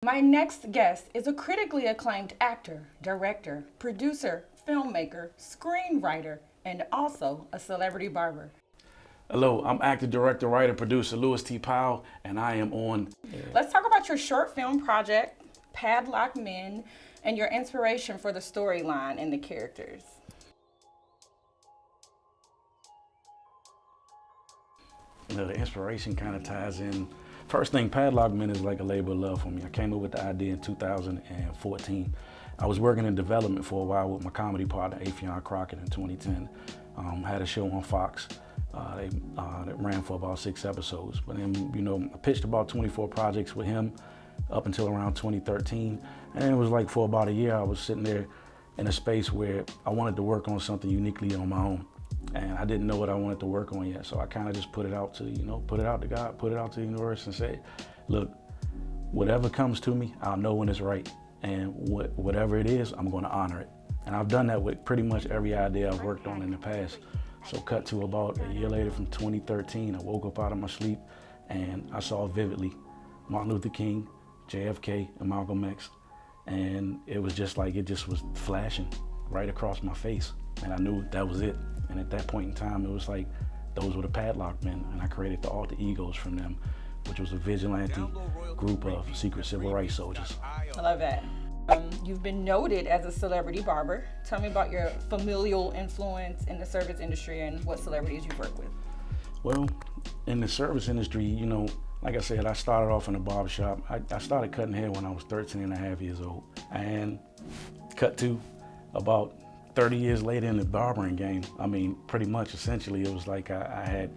My next guest is a critically acclaimed actor, director, producer, filmmaker, screenwriter, and also a celebrity barber. Hello, I'm actor, director, writer, producer Louis T. Powell, and I am on. Let's talk about your short film project, Padlock Men, and your inspiration for the storyline and the characters. The inspiration kind of ties in. First thing, Padlock Men is like a labor of love for me. I came up with the idea in 2014. I was working in development for a while with my comedy partner, Affion Crockett, in 2010. Had a show on Fox. That ran for about 6 episodes. But then, I pitched about 24 projects with him up until around 2013. And it was like for about a year, I was sitting there in a space where I wanted to work on something uniquely on my own. And I didn't know what I wanted to work on yet. So I kind of just put it out to, put it out to God, put it out to the universe and say, look, whatever comes to me, I'll know when it's right. And whatever it is, I'm going to honor it. And I've done that with pretty much every idea I've worked on in the past. So cut to about a year later from 2013, I woke up out of my sleep and I saw vividly Martin Luther King, JFK, and Malcolm X. And it was just like, it just was flashing right across my face. And I knew that was it. And at that point in time, it was like, those were the Padlock Men. And I created the alter egos from them, which was a vigilante group of secret civil rights soldiers. I love that. You've been noted as a celebrity barber. Tell me about your familial influence in the service industry and what celebrities you've worked with. Well, in the service industry, like I said, I started off in a barbershop. I started cutting hair when I was 13 and a half years old. And cut to about 30 years later in the barbering game. I mean, pretty much, essentially, it was like I had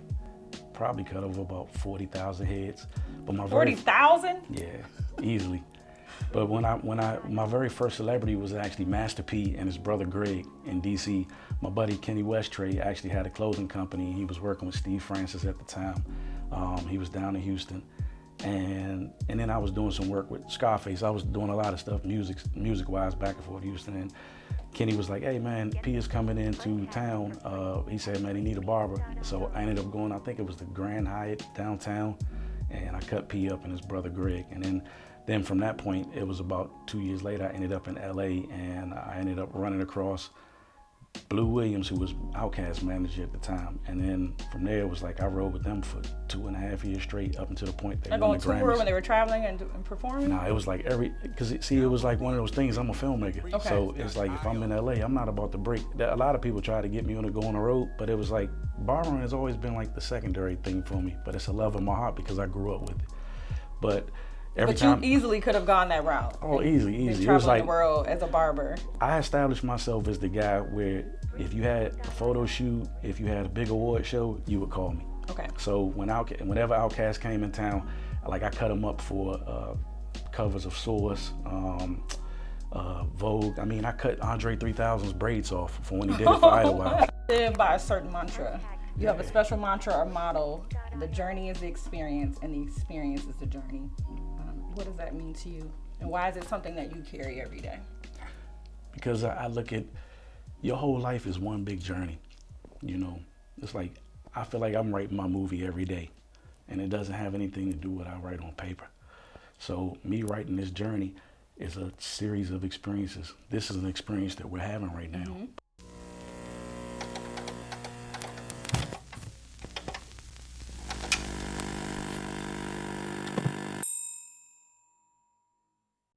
probably cut over about 40,000 heads. But my 40,000? Yeah, easily. But my very first celebrity was actually Master P and his brother Greg in DC. My buddy Kenny Westray actually had a clothing company. He was working with Steve Francis at the time. He was down in Houston. And then I was doing some work with Scarface. I was doing a lot of stuff music-wise back and forth to Houston. And Kenny was like, hey man, P is coming into town. He said, man, he need a barber. So I ended up going, I think it was the Grand Hyatt downtown. And I cut P up and his brother Greg. And then from that point, it was about 2 years later, I ended up in LA and I ended up running across Blue Williams, who was Outkast's manager at the time. And then from there, it was like I rode with them for 2.5 years straight up until the point they won the Grammys. Tour when they were traveling and performing? Nah, it was like because it was like one of those things, I'm a filmmaker. Okay. So it's like if I'm in LA, I'm not about to break. A lot of people try to get me to go on the road, but it was like barbering has always been like the secondary thing for me, but it's a love in my heart because I grew up with it. But you easily could have gone that route. Oh, easy. It was like the world as a barber. I established myself as the guy where if you had a photo shoot, if you had a big award show, you would call me. Okay. So whenever Outkast came in town, like I cut them up for covers of Source, Vogue. I mean, I cut Andre 3000's braids off for when he did it for Idlewild. Live by a certain mantra. You have a special mantra or motto. The journey is the experience, and the experience is the journey. What does that mean to you? And why is it something that you carry every day? Because I look at your whole life is one big journey. It's like I feel like I'm writing my movie every day, and it doesn't have anything to do with what I write on paper. So me writing this journey is a series of experiences. This is an experience that we're having right now. Mm-hmm.